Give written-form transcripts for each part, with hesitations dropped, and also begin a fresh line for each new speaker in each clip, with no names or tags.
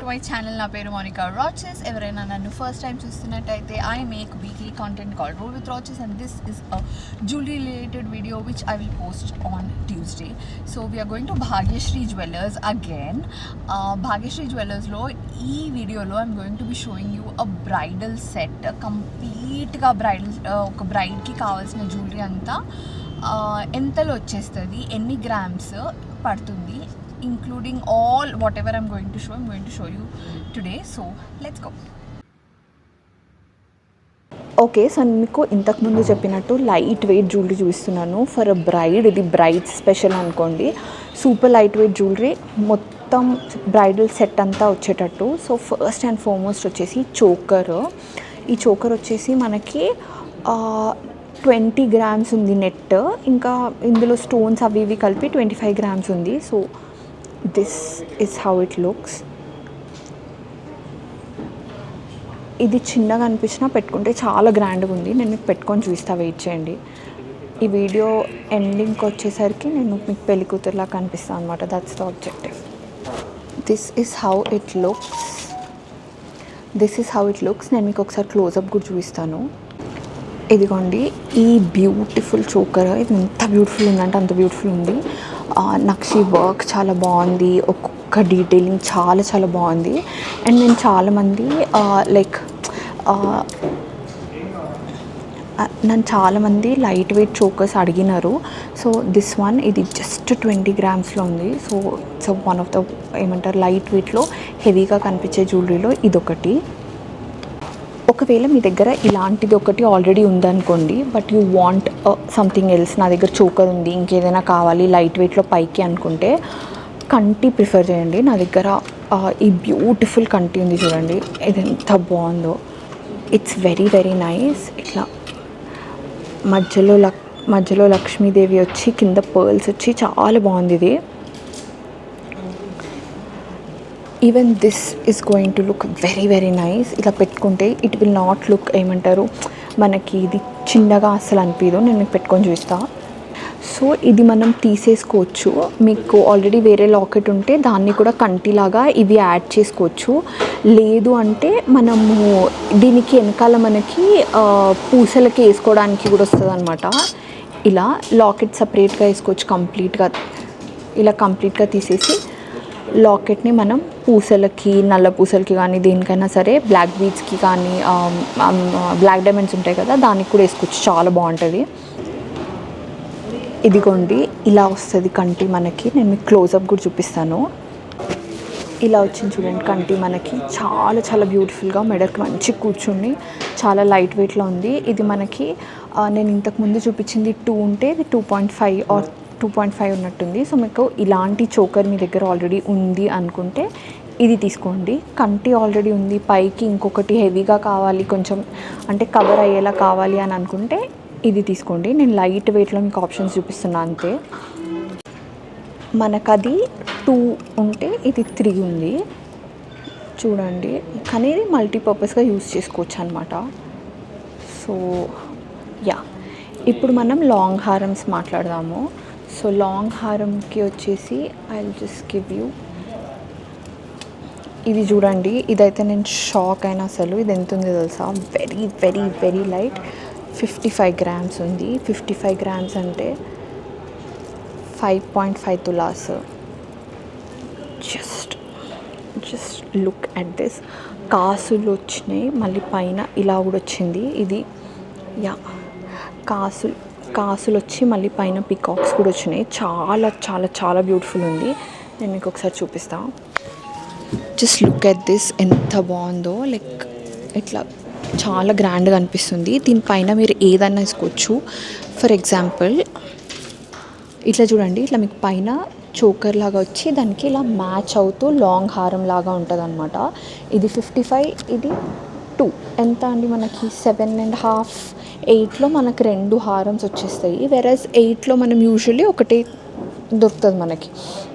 My channel. నా పేరు Monika Raches. ఎవరైనా నన్ను ఫస్ట్ టైం చూస్తున్నట్టయితే I make weekly content called roll with Raches and this is a jewellery related video which I will post on Tuesday. So we're going to Bhagyashree jewellers again. Bhagyashree జ్యువెలర్స్లో ఈ వీడియోలో I'm going to be showing you a bridal set. కంప్లీట్గా bridal, ఒక బ్రైడ్కి కావాల్సిన jewellery అంతా ఎంతలో వచ్చేస్తుంది, ఎన్ని గ్రామ్స్ పడుతుంది, including all whatever I'm going to show you today. So let's go.
Okay, so మీకు ఇంతకుముందు చెప్పినట్టు లైట్ వెయిట్ జ్యువెలరీ చూపిస్తున్నాను ఫర్ అ బ్రైడ్. ఇది బ్రైడ్ స్పెషల్ అనుకోండి. సూపర్ లైట్ వెయిట్ జ్యువెలరీ, మొత్తం బ్రైడల్ సెట్ అంతా వచ్చేటట్టు. సో ఫస్ట్ అండ్ ఫార్మోస్ట్ వచ్చేసి చోకర్. ఈ చోకర్ వచ్చేసి మనకి 20 గ్రామ్స్ ఉంది నెట్, ఇంకా ఇందులో స్టోన్స్ అవి ఇవి కలిపి 25 గ్రామ్స్ ఉంది. So this is how it looks. ఇది చిన్నగా అనిపించినా పెట్టుకుంటే చాలా గ్రాండ్గా ఉంది. నేను మీకు పెట్టుకొని చూస్తా, వెయిట్ చేయండి. ఈ వీడియో ఎండింగ్కి వచ్చేసరికి నేను మీకు పెళ్లి కూతురులా కనిపిస్తాను అనమాట. That's the objective. This is how it looks. నేను మీకు ఒకసారి క్లోజప్ కూడా చూపిస్తాను. ఇదిగోండి ఈ బ్యూటిఫుల్ చోకర్. ఇది ఎంత బ్యూటిఫుల్ ఉందంటే అంత బ్యూటిఫుల్ ఉంది. నక్షి వర్క్ చాలా బాగుంది, ఒక్కొక్క డీటెయిలింగ్ చాలా చాలా బాగుంది. అండ్ నేను చాలామంది నన్ను చాలామంది లైట్ వెయిట్ చోకర్స్ అడిగినారు. సో దిస్ వన్, ఇది జస్ట్ 20 గ్రామ్స్లో ఉంది. సో వన్ ఆఫ్ ద ఏమంటారు లైట్ వెయిట్లో హెవీగా కనిపించే జ్యువెలరీలో ఇదొకటి. ఒకవేళ మీ దగ్గర ఇలాంటిది ఒకటి ఆల్రెడీ ఉందనుకోండి, but you want something else, నా దగ్గర చోకర్ ఉంది, ఇంకేదైనా కావాలి లైట్ వెయిట్లో పైకి అనుకుంటే కంటి ప్రిఫర్ చేయండి. నా దగ్గర ఈ బ్యూటిఫుల్ కంటి ఉంది చూడండి, ఇది ఎంత బాగుందో. It's very very nice. ఇట్లా మధ్యలో లక్ష్మీదేవి వచ్చి కింద పర్ల్స్ వచ్చి చాలా బాగుంది ఇది. Even this is going to look very very nice. ఇలా పెట్టుకుంటే ఇట్ విల్ నాట్ లుక్ ఏమంటారు మనకి ఇది చిన్నగా అస్సలు అనిపించదు. నేను మీకు పెట్టుకొని చూస్తా. సో ఇది మనం తీసేసుకోవచ్చు. మీకు ఆల్రెడీ వేరే లాకెట్ ఉంటే దాన్ని కూడా కంటిలాగా ఇవి యాడ్ చేసుకోవచ్చు. లేదు అంటే మనము దీనికి వెనకాల మనకి పూసలకి వేసుకోవడానికి కూడా వస్తుంది అనమాట. ఇలా లాకెట్ సపరేట్గా వేసుకోవచ్చు. కంప్లీట్గా తీసేసి లాకెట్ని మనం పూసలకి, నల్ల పూసలకి కానీ దేనికైనా సరే, బ్లాక్ బీడ్స్కి కానీ, బ్లాక్ డైమండ్స్ ఉంటాయి కదా దానికి కూడా వేసుకోవచ్చు. చాలా బాగుంటుంది. ఇదిగోండి ఇలా వస్తుంది కంటి మనకి. నేను మీకు క్లోజప్ కూడా చూపిస్తాను. ఇలా వచ్చింది చూడండి కంటి మనకి. చాలా చాలా బ్యూటిఫుల్గా మెడకి మంచి కూర్చుని చాలా లైట్ వెయిట్లో ఉంది. ఇది మనకి నేను ఇంతకుముందు చూపించింది 2 ఉంటే ఇది 2.5 ఆర్ 2.5 ఉన్నట్టుంది. సో మీకు ఇలాంటి చోకర్ మీ దగ్గర ఆల్రెడీ ఉంది అనుకుంటే ఇది తీసుకోండి. కంటి ఆల్రెడీ ఉంది, పైకి ఇంకొకటి హెవీగా కావాలి, కొంచెం అంటే కవర్ అయ్యేలా కావాలి అని అనుకుంటే ఇది తీసుకోండి. నేను లైట్ వెయిట్లో మీకు ఆప్షన్స్ చూపిస్తున్నా అంతే. మనకది 2 ఉంటే ఇది 3 ఉంది చూడండి. కానీ ఇది మల్టీపర్పస్గా యూజ్ చేసుకోవచ్చు అనమాట. సో యా, ఇప్పుడు మనం లాంగ్ హారమ్స్ మాట్లాడదాము. సో లాంగ్ హారంకి వచ్చేసి I will just give you ఇది చూడండి. ఇదైతే నేను షాక్ అయినా అసలు. ఇది ఎంత ఉంది తెలుసా? Very very very light, 55 grams ఉంది. 55 గ్రామ్స్ అంటే 5.5 tolas. Just look at this. కాసులు వచ్చినాయి, మళ్ళీ పైన ఇలా కూడా వచ్చింది. ఇది యా కాసులు వచ్చి మళ్ళీ పైన పికాక్స్ కూడా వచ్చినాయి. చాలా చాలా చాలా బ్యూటిఫుల్ ఉంది. నేను మీకు ఒకసారి చూపిస్తాను. జస్ట్ లుక్ ఎట్ దిస్, ఎంత బాగుందో. లైక్ ఇట్లా చాలా గ్రాండ్గా అనిపిస్తుంది. దీనిపైన మీరు ఏదైనా వేసుకోవచ్చు. ఫర్ ఎగ్జాంపుల్ ఇట్లా చూడండి, ఇట్లా మీకు పైన చోకర్ లాగా వచ్చి దానికి ఇలా మ్యాచ్ అవుతూ లాంగ్ హారం లాగా ఉంటుంది అనమాట. ఇది 55, ఇది 2 ఎంత అండి మనకి 7.5, 8లో మనకి 2 హారమ్స్ వచ్చేస్తాయి. వెరస్ 8లో మనం యూజువల్లీ ఒకటి దొరుకుతుంది మనకి.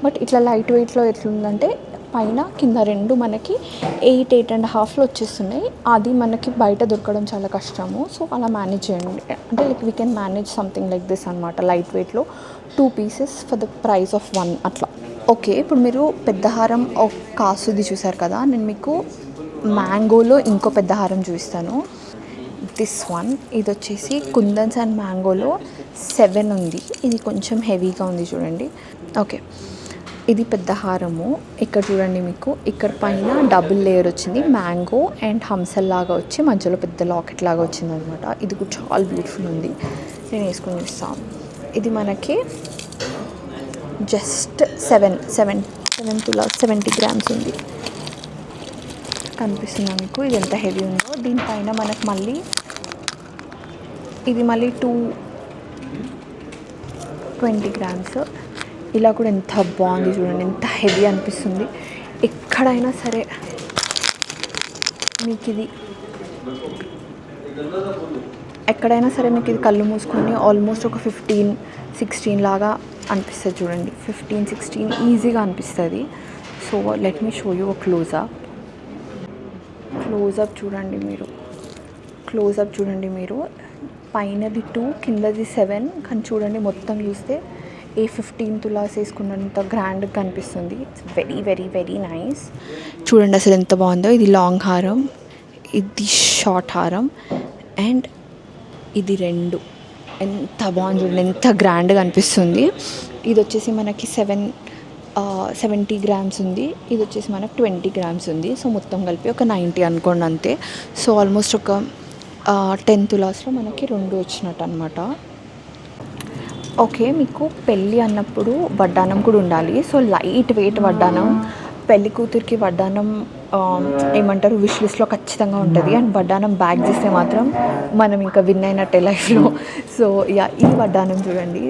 బట్ ఇట్లా లైట్ వెయిట్లో ఎట్లుందంటే పైన కింద 2 మనకి 8.5లో వచ్చేస్తున్నాయి. అది మనకి బయట దొరకడం చాలా కష్టము. సో అలా మేనేజ్ చేయండి. అంటే like we can manage something like this అనమాట. లైట్ వెయిట్లో 2 pieces for the price of 1 అట్లా. ఓకే, ఇప్పుడు మీరు పెద్ద హారం కాసుది చూసారు కదా, నేను మీకు మ్యాంగోలో ఇంకో పెద్ద హారం చూపిస్తాను. దిస్ వన్, ఇది వచ్చేసి కుందన్స్ అండ్ మ్యాంగోలో 7 ఉంది. ఇది కొంచెం హెవీగా ఉంది చూడండి. ఓకే, ఇది పెద్ద హారము. ఇక్కడ చూడండి, మీకు ఇక్కడ పైన డబుల్ లేయర్ వచ్చింది, మ్యాంగో అండ్ హంసల్ లాగా వచ్చి మధ్యలో పెద్ద లాకెట్ లాగా వచ్చింది అనమాట. ఇది కూడా చాలా బ్యూటిఫుల్ ఉంది. నేను వేసుకొని చూస్తాను. ఇది మనకి జస్ట్ 7 తులా 70 గ్రామ్స్ ఉంది. కనిపిస్తుందా మీకు ఇది ఎంత హెవీ ఉందో? దీనిపైన మనకు మళ్ళీ ఇది మళ్ళీ 220 గ్రామ్స్. ఇలా కూడా ఎంత బాగుంది చూడండి, ఎంత హెవీ అనిపిస్తుంది. ఎక్కడైనా సరే మీకు ఇది కళ్ళు మూసుకొని ఆల్మోస్ట్ ఒక 15-16 లాగా అనిపిస్తుంది చూడండి. 15-16 ఈజీగా అనిపిస్తుంది. So let me show you close up చూడండి మీరు పైనది 2, కిందది 7. కానీ చూడండి మొత్తం చూస్తే 15 తులాస్ వేసుకున్నంత గ్రాండ్గా కనిపిస్తుంది. It's very very very nice. చూడండి అసలు ఎంత బాగుందో. ఇది లాంగ్ హారం, ఇది షార్ట్ హారం, అండ్ ఇది 2 ఎంత బాగుంది చూడండి, ఎంత గ్రాండ్గా అనిపిస్తుంది. ఇది వచ్చేసి మనకి 70 గ్రామ్స్ ఉంది. ఇది వచ్చేసి మనకు 20 గ్రామ్స్ ఉంది. సో మొత్తం కలిపి ఒక 90 అనుకోండి అంతే. సో ఆల్మోస్ట్ ఒక 10 తులాస్లో మనకి 2 వచ్చినట్టు అనమాట. ఓకే, మీకు పెళ్ళి అన్నప్పుడు వడ్డానం కూడా ఉండాలి. సో లైట్ వెయిట్ వడ్డానం, పెళ్లి కూతురికి వడ్డానం ఏమంటారు విష్ లిస్ట్లో ఖచ్చితంగా ఉంటుంది. అండ్ వడ్డానం బ్యాగ్ చేస్తే మాత్రం మనం ఇంకా విన్ అయినట్టే లైఫ్లో. సో యా, ఈ వడ్డానం చూడండి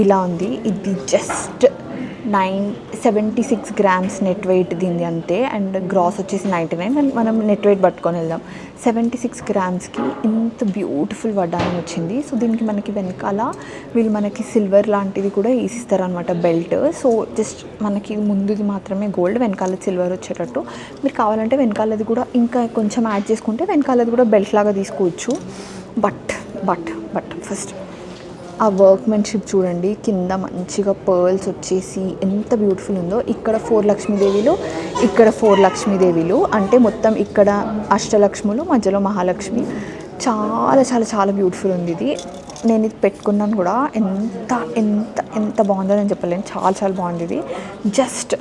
ఇలా ఉంది. ఇది జస్ట్ 76 గ్రామ్స్ నెట్ వెయిట్ దీనిది అంతే. అండ్ గ్రాస్ వచ్చేసి 99. అండ్ మనం నెట్ వెయిట్ పట్టుకొని వెళ్దాం. 76 గ్రామ్స్కి ఇంత బ్యూటిఫుల్ వడ్డానం వచ్చింది. సో దీనికి మనకి వెనకాల వీళ్ళు మనకి సిల్వర్ లాంటిది కూడా వేసిస్తారనమాట, బెల్ట్. సో జస్ట్ మనకి ముందుది మాత్రమే గోల్డ్, వెనకాల సిల్వర్ వచ్చేటట్టు. మీరు కావాలంటే వెనకాలది కూడా ఇంకా కొంచెం యాడ్ చేసుకుంటే వెనకాలది కూడా బెల్ట్ లాగా తీసుకోవచ్చు. బట్ ఫస్ట్ ఆ వర్క్మెన్షిప్ చూడండి. కింద మంచిగా పర్ల్స్ వచ్చేసి ఎంత బ్యూటిఫుల్ ఉందో. ఇక్కడ 4 లక్ష్మీదేవిలు, ఇక్కడ 4 లక్ష్మీదేవిలు, అంటే మొత్తం ఇక్కడ అష్టలక్ష్ములు, మధ్యలో మహాలక్ష్మి. చాలా చాలా చాలా బ్యూటిఫుల్ ఉంది ఇది. నేను ఇది పెట్టుకున్నాను కూడా, ఎంత ఎంత ఎంత బాగుందో నేను చెప్పలేను. చాలా చాలా బాగుంది ఇది. Just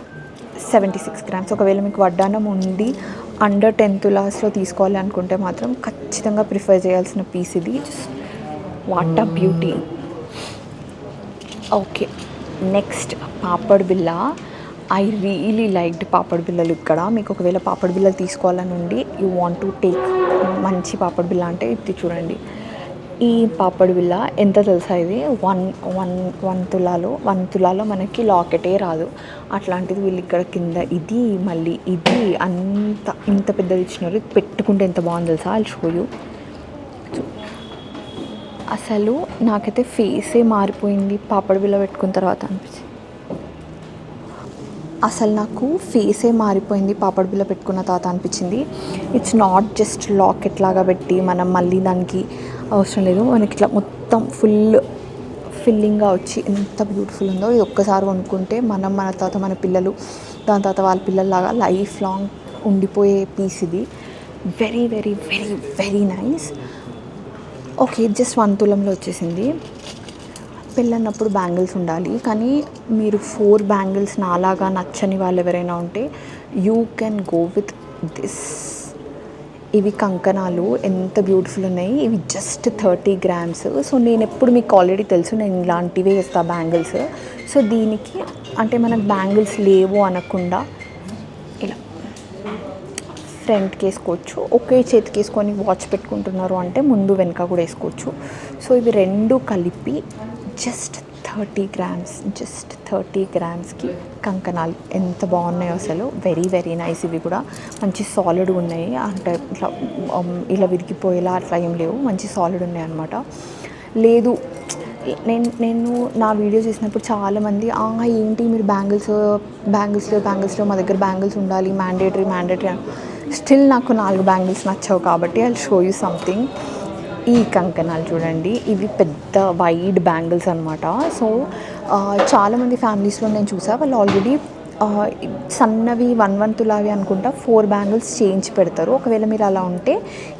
76 grams. ఒకవేళ మీకు వడ్డానం ఉండి అండర్ 10 తులాస్లో తీసుకోవాలి అనుకుంటే మాత్రం ఖచ్చితంగా ప్రిఫర్ చేయాల్సిన పీస్ ఇది. What a beauty. Okay, next పాపడ్ బిల్లా. ఐ రియలీ లైక్డ్ పాపడ్ బిల్లలు. ఇక్కడ మీకు ఒకవేళ పాపడ్ బిల్లలు తీసుకోవాలని ఉండి యూ వాంట్ టు టేక్ మంచి పాపడ్ బిల్ల అంటే ఇది చూడండి. ఈ పాపడ్ బిల్ల ఎంత తెలుసా, ఇది 1 తులాలో మనకి లాకెటే రాదు. అట్లాంటిది వీళ్ళు ఇక్కడ కింద ఇది మళ్ళీ ఇది ఇంత పెద్దది ఇచ్చినారు. పెట్టుకుంటే ఎంత బాగుంది తెలుసా. I'll show you. అసలు నాకైతే ఫేసే మారిపోయింది పాపడ్ బిల్ల పెట్టుకున్న తర్వాత అనిపించింది. పాపడ్ బిల్ల పెట్టుకున్న తర్వాత అనిపించింది. ఇట్స్ నాట్ జస్ట్ లాకెట్ లాగా పెట్టి మనం మళ్ళీ దానికి అవసరం లేదు. మనకి ఇట్లా మొత్తం ఫిల్లింగ్గా వచ్చి ఎంత బ్యూటిఫుల్ ఉందో. ఇది ఒక్కసారి కొనుక్కుంటే మన తర్వాత మన పిల్లలు, దాని తర్వాత వాళ్ళ పిల్లల్లాగా లైఫ్ లాంగ్ ఉండిపోయే పీస్ ఇది. Very very very very nice. Okay, just 1 తులంలో వచ్చేసింది. పెళ్ళన్నప్పుడు బ్యాంగిల్స్ ఉండాలి, కానీ మీరు 4 బ్యాంగిల్స్ నాలాగా నచ్చని వాళ్ళు ఎవరైనా ఉంటే you can go with this. ఇవి కంకణాలు ఎంత బ్యూటిఫుల్ ఉన్నాయి. ఇవి జస్ట్ 30 గ్రామ్స్. సో నేను ఎప్పుడు మీకు ఆల్రెడీ తెలుసు, నేను ఇలాంటివే వేస్తాను బ్యాంగిల్స్. సో దీనికి అంటే మనకు బ్యాంగిల్స్ లేవు అనకుండా ఇలా ఫ్రంట్కి వేసుకోవచ్చు. ఒకే చేతికి వేసుకొని వాచ్ పెట్టుకుంటున్నారు అంటే ముందు వెనక కూడా వేసుకోవచ్చు. సో ఇవి 2 కలిపి జస్ట్ 30 గ్రామ్స్కి కంకణాలు ఎంత బాగున్నాయో అసలు. Very very nice. ఇవి కూడా మంచి సాలిడ్ ఉన్నాయి, అంటే ఇట్లా ఇలా విరిగిపోయేలా అట్లా ఏం లేవు, మంచి సాలిడ్ ఉన్నాయి అన్నమాట. లేదు, నేను నా వీడియో చేసినప్పుడు చాలామంది ఏంటి మీరు బ్యాంగిల్స్లో మా దగ్గర బ్యాంగిల్స్ ఉండాలి మ్యాండేటరీ స్టిల్ నాకు 4 బ్యాంగిల్స్ నచ్చావు కాబట్టి ఐ షో యూ సంథింగ్. ఈ కంకణాలు చూడండి, ఇవి పెద్ద వైడ్ బ్యాంగిల్స్ అనమాట. సో చాలామంది ఫ్యామిలీస్లో నేను చూసా, వాళ్ళు ఆల్రెడీ సన్నవి 1 తులావి అనుకుంటా 4 బ్యాంగిల్స్ చేయించి పెడతారు. ఒకవేళ మీరు అలా ఉంటే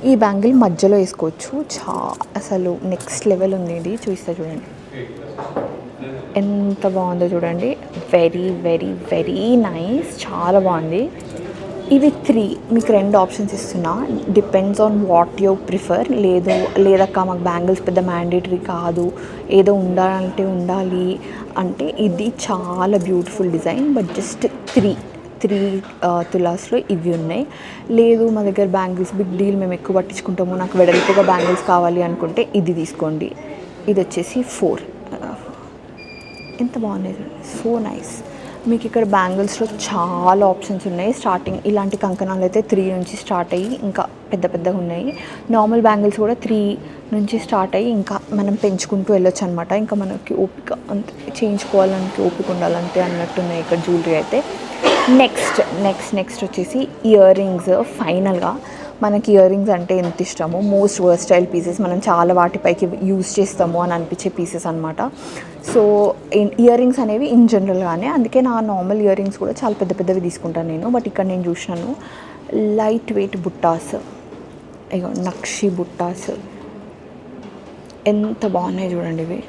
ఈ బ్యాంగిల్ మధ్యలో వేసుకోవచ్చు. అసలు నెక్స్ట్ లెవెల్ ఉంది. ఇది చూస్తే చూడండి ఎంత బాగుందో చూడండి. వెరీ వెరీ వెరీ నైస్, చాలా బాగుంది. ఇవి 3 మీకు 2 ఆప్షన్స్ ఇస్తున్నా. Depends on what you prefer. లేదక్క మాకు బ్యాంగిల్స్ పెద్ద మ్యాండేటరీ కాదు, ఏదో ఉండాలంటే ఉండాలి అంటే ఇది చాలా బ్యూటిఫుల్ డిజైన్. బట్ జస్ట్ 3 తులాస్లో ఇవి ఉన్నాయి. లేదు మా దగ్గర బ్యాంగిల్స్ బిగ్ డీల్, మేము ఎక్కువ పట్టించుకుంటాము, నాకు వెడల్పుగా బ్యాంగిల్స్ కావాలి అనుకుంటే ఇది తీసుకోండి. ఇది వచ్చేసి 4. ఎంత బాగున్నాయి, సో నైస్. మీకు ఇక్కడ బ్యాంగిల్స్లో చాలా ఆప్షన్స్ ఉన్నాయి. స్టార్టింగ్ ఇలాంటి కంకణాలు అయితే 3 నుంచి స్టార్ట్ అయ్యి ఇంకా పెద్ద పెద్దగా ఉన్నాయి. నార్మల్ బ్యాంగిల్స్ కూడా 3 నుంచి స్టార్ట్ అయ్యి ఇంకా మనం పెంచుకుంటూ వెళ్ళొచ్చు అనమాట. ఇంకా మనకి ఓపిక అంతే, చేయించుకోవాలంటే ఓపిక ఉండాలంటే అన్నట్టున్నాయి ఇక్కడ జ్యువెలరీ అయితే. నెక్స్ట్ వచ్చేసి ఇయర్ రింగ్స్. ఫైనల్గా మనకి ఇయర్ రింగ్స్ అంటే ఎంత ఇష్టమో, మోస్ట్ వర్స్టైల్ పీసెస్, మనం చాలా వాటిపైకి యూజ్ చేస్తాము అని అనిపించే పీసెస్ అనమాట. సో ఇయర్ రింగ్స్ అనేవి ఇన్ జనరల్గానే, అందుకే నా నార్మల్ ఇయర్ రింగ్స్ కూడా చాలా పెద్ద పెద్దవి తీసుకుంటాను నేను. బట్ ఇక్కడ నేను చూసినాను లైట్ వెయిట్ బుట్టాస్, ఇగో నక్షి బుట్టాస్ ఎంత బాగున్నాయి చూడండి. ఇవి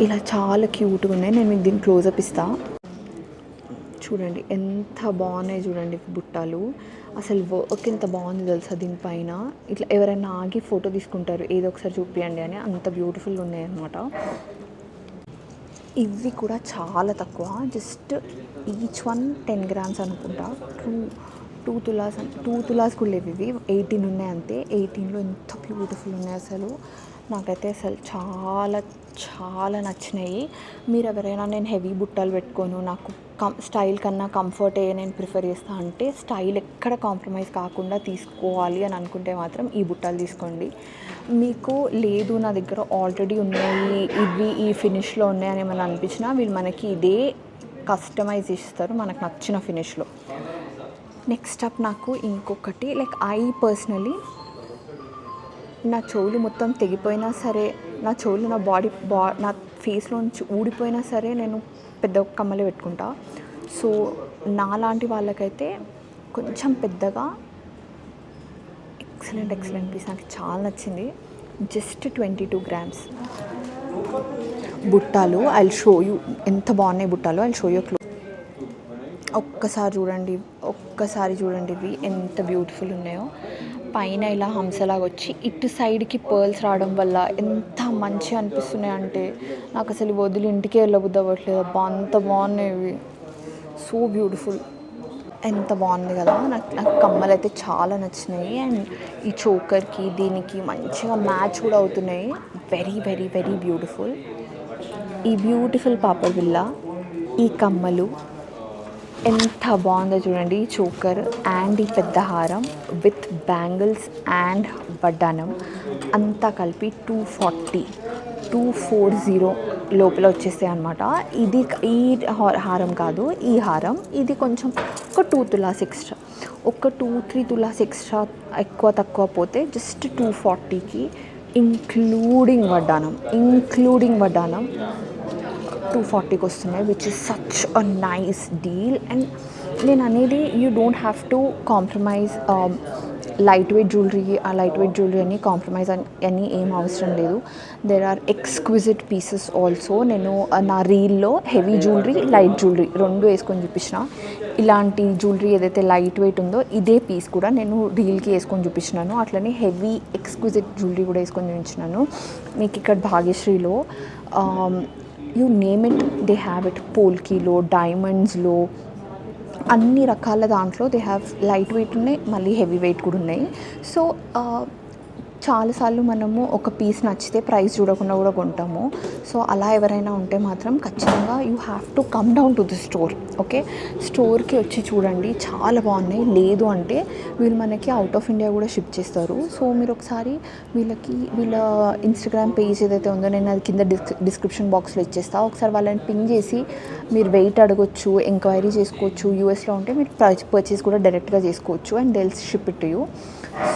ఇలా చాలా క్యూట్గా ఉన్నాయి. నేను మీకు దీన్ని క్లోజప్ ఇస్తా చూడండి. ఎంత బాగున్నాయి చూడండి బుట్టాలు. అసలు వర్క్ ఎంత బాగుంది తెలుసా దీనిపైన. ఇట్లా ఎవరైనా ఆగి ఫోటో తీసుకుంటారు, ఏదో ఒకసారి చూపించండి అని, అంత బ్యూటిఫుల్గా ఉన్నాయి అన్నమాట. ఇవి కూడా చాలా తక్కువ, జస్ట్ ఈచ్ 10 grams అనుకుంటా. 2 తులాస్ కూడా లేవు ఇవి, 18 ఉన్నాయి అంతే. 18లో ఎంత బ్యూటిఫుల్ ఉన్నాయి అసలు. నాకైతే అసలు చాలా చాలా నచ్చినాయి. మీరు ఎవరైనా నేను హెవీ బుట్టాలు పెట్టుకోను, నాకు స్టైల్ కన్నా కంఫర్టే నేను ప్రిఫర్ చేస్తాను అంటే, స్టైల్ ఎక్కడ కాంప్రమైజ్ కాకుండా తీసుకోవాలి అని అనుకుంటే మాత్రం ఈ బుట్టాలు తీసుకోండి. మీకు లేదు నా దగ్గర ఆల్రెడీ ఉన్నాయి, ఇవి ఈ ఫినిష్లో ఉన్నాయి అని ఏమైనా అనిపించినా వీళ్ళు మనకి ఇదే కస్టమైజ్ ఇస్తారు మనకు నచ్చిన ఫినిష్లో. నెక్స్ట్ అప్ నాకు ఇంకొకటి, లైక్ పర్సనలీ నా చెవులు మొత్తం తెగిపోయినా సరే, నా చెవులు నా ఫేస్లో నుంచి ఊడిపోయినా సరే నేను పెద్ద కమ్మలే పెట్టుకుంటా. సో నాలాంటి వాళ్ళకైతే కొంచెం పెద్దగా ఎక్సలెంట్ పీస్, నాకు చాలా నచ్చింది. జస్ట్ 22 grams బుట్టాలు. ఐ షో యూ ఎంత బాగున్నాయి బుట్టాలు. ఐ షో యూ ఒక్కసారి చూడండి ఇవి ఎంత బ్యూటిఫుల్ ఉన్నాయో. పైన ఇలా హంసలాగా వచ్చి ఇటు సైడ్కి పర్ల్స్ రావడం వల్ల ఎంత మంచిగా అనిపిస్తున్నాయి అంటే, నాకు అసలు వదిలి ఇంటికే వెళ్ళబుద్ధి అవ్వట్లేదు. అబ్బా అంత బాగున్నాయి ఇవి, సో బ్యూటిఫుల్. ఎంత బాగుంది కదా. నాకు కమ్మలు అయితే చాలా నచ్చినాయి. అండ్ ఈ చోకర్కి దీనికి మంచిగా మ్యాచ్ కూడా అవుతున్నాయి. Very very very beautiful. ఈ బ్యూటిఫుల్ పాపర్ బిల్ల, ఈ కమ్మలు ఎంత బాగుందో చూడండి. ఈ చోకర్ అండ్ ఈ పెద్ద హారం విత్ బ్యాంగిల్స్ అండ్ వడ్డానం అంతా కలిపి 240 లోపల వచ్చేస్తాయి అన్నమాట. ఇది ఈ హారం కాదు, ఈ హారం ఇది కొంచెం ఒక 2 తులాస్ ఎక్స్ట్రా, ఒక 2-3 తులాస్ ఎక్స్ట్రా ఎక్కువ తక్కువ పోతే జస్ట్ 240కి ఇంక్లూడింగ్ వడ్డానం 240కి వస్తున్నాయి, which is such a nice deal. And నేను అనేది you don't have to compromise light weight jewellery అని కాంప్రమైజ్ అని ఏం అవసరం లేదు. There are exquisite pieces also. నేను నా రీల్లో హెవీ జ్యువెలరీ, లైట్ జ్యువెలరీ 2 వేసుకొని చూపించిన. ఇలాంటి జ్యువెలరీ ఏదైతే లైట్ వెయిట్ ఉందో ఇదే పీస్ కూడా నేను రీల్కి వేసుకొని చూపించినాను. అట్లనే హెవీ ఎక్స్క్విజిట్ జ్యువెలరీ కూడా వేసుకొని చూపించినాను. మీకు ఇక్కడ భాగ్యశ్రీలో you name it, they have it. పోల్కీలో, డైమండ్స్లో, అన్ని రకాల దాంట్లో దే హ్యావ్ లైట్ వెయిట్ ఉన్నాయి, మళ్ళీ హెవీ వెయిట్ కూడా ఉన్నాయి. సో చాలాసార్లు మనము ఒక పీస్ నచ్చితే ప్రైస్ చూడకుండా కూడా కొంటాము. సో అలా ఎవరైనా ఉంటే మాత్రం ఖచ్చితంగా you have to come down to the store. Okay, స్టోర్కి వచ్చి చూడండి, చాలా బాగున్నాయి. లేదు అంటే వీళ్ళు మనకి అవుట్ ఆఫ్ ఇండియా కూడా షిప్ చేస్తారు. సో మీరు ఒకసారి వీళ్ళ ఇన్స్టాగ్రామ్ పేజ్ ఏదైతే ఉందో నేను అది కింద డిస్క్రిప్షన్ బాక్స్లో ఇచ్చేస్తాను. ఒకసారి వాళ్ళని పింగ్ చేసి మీరు వెయిట్ అడగొచ్చు, ఎంక్వైరీ చేసుకోవచ్చు. యూఎస్లో ఉంటే మీరు పర్చేస్ కూడా డైరెక్ట్గా చేసుకోవచ్చు and they will ship it to you.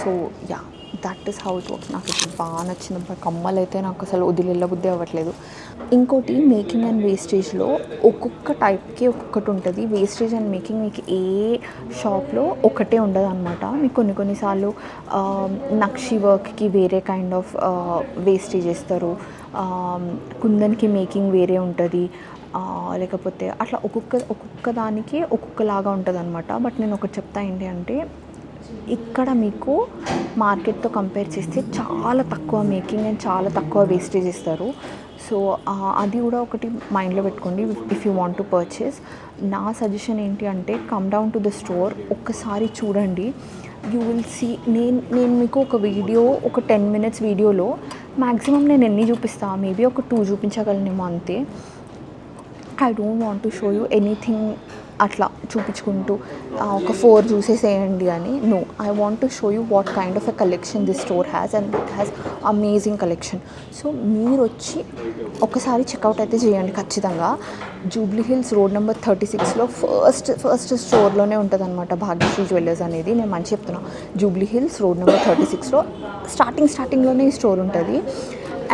So yeah. That is how it works. నాకు ఇది బాగా నచ్చింది. కమ్మలు అయితే నాకు అసలు వదిలేబుద్ధి అవ్వట్లేదు. ఇంకోటి మేకింగ్ అండ్ వేస్టేజ్లో ఒక్కొక్క టైప్కి ఒక్కొక్కటి ఉంటుంది. వేస్టేజ్ అండ్ మేకింగ్ మీకు ఏ షాప్లో ఒకటే ఉండదు అనమాట. మీకు కొన్నిసార్లు నక్షి వర్క్కి వేరే కైండ్ ఆఫ్ వేస్టేజ్ ఇస్తారు, కుందన్కి మేకింగ్ వేరే ఉంటుంది, లేకపోతే అట్లా ఒక్కొక్క దానికి ఒక్కొక్కలాగా ఉంటుంది అనమాట. బట్ నేను ఒకటి చెప్తా ఏంటి అంటే, ఇక్కడ మీకు మార్కెట్తో కంపేర్ చేస్తే చాలా తక్కువ మేకింగ్ అండ్ చాలా తక్కువ వేస్టేజ్ ఇస్తారు. సో అది కూడా ఒకటి మైండ్లో పెట్టుకోండి if you want to purchase. నా సజెషన్ ఏంటి అంటే, come down to the store, ఒక్కసారి చూడండి. You will see. నేను మీకు ఒక వీడియో, ఒక 10 minutes వీడియోలో మ్యాక్సిమం నేను ఎన్ని చూపిస్తాను, మేబీ ఒక 2 చూపించగలనేమో అంతే. I don't want to show you anything అట్లా చూపించుకుంటూ ఒక 4 చూసేసేయండి అని. No, I want to show you what kind of a collection this store has, and it has amazing collection. So మీరు వచ్చి ఒకసారి చెక్అవుట్ అయితే చేయండి ఖచ్చితంగా. జూబ్లీ హిల్స్ రోడ్ నెంబర్ 36లో ఫస్ట్ స్టోర్లోనే ఉంటుంది అనమాట భాగ్యశ్రీ జ్యువెలర్స్ అనేది. నేను మంచి చెప్తున్నా, జూబ్లీ హిల్స్ రోడ్ నెంబర్ 36లో స్టార్టింగ్లోనే ఈ స్టోర్ ఉంటుంది.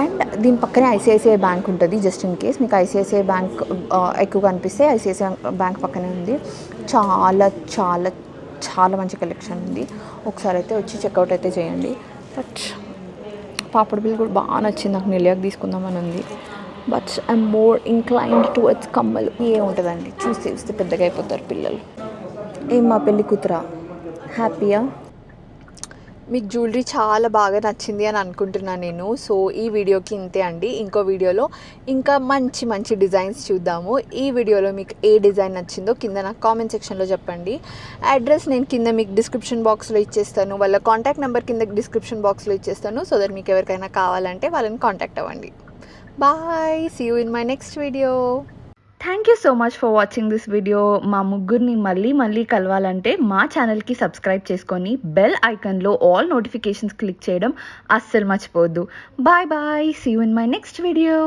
అండ్ దీని పక్కనే ఐసిఐసిఐ బ్యాంక్ ఉంటుంది. జస్ట్ ఇన్ కేస్ మీకు ఐసిఐసిఐ బ్యాంక్ ఎక్కువగా అనిపిస్తే ఐసిఐసిఐ బ్యాంక్ పక్కనే ఉంది. చాలా చాలా చాలా మంచి కలెక్షన్ ఉంది. ఒకసారి అయితే వచ్చి చెక్అవుట్ అయితే చేయండి. బట్ పాపడ్ బిల్ కూడా బాగా నచ్చింది నాకు. నెలియాకి తీసుకుందామని ఉంది. But I'm more inclined towards కమ్మలు. ఏముంటుందండి, చూస్తే పెద్దగా అయిపోతారు పిల్లలు. ఏం మా పెళ్ళి కూతురా, హ్యాపీయా? మీకు జ్యువెలరీ చాలా బాగా నచ్చింది అని అనుకుంటున్నాను నేను. సో ఈ వీడియోకి ఇంతే అండి. ఇంకో వీడియోలో ఇంకా మంచి డిజైన్స్ చూద్దాము. ఈ వీడియోలో మీకు ఏ డిజైన్ నచ్చిందో కింద నాకు కామెంట్ సెక్షన్లో చెప్పండి. అడ్రస్ నేను కింద మీకు డిస్క్రిప్షన్ బాక్స్లో ఇచ్చేస్తాను. వాళ్ళ కాంటాక్ట్ నెంబర్ కింద డిస్క్రిప్షన్ బాక్స్లో ఇచ్చేస్తాను. సో దట్ మీకు ఎవరికైనా కావాలంటే వాళ్ళని కాంటాక్ట్ అవ్వండి. Bye, see you in my next video. Thank you so much for watching this video. మా ముగ్గురిని మళ్ళీ కలవాలంటే మా ఛానల్కి సబ్స్క్రైబ్ చేసుకొని బెల్ ఐకాన్లో ఆల్ నోటిఫికేషన్స్ క్లిక్ చేయడం అస్సలు మర్చిపోవద్దు. Bye, see you in my next video.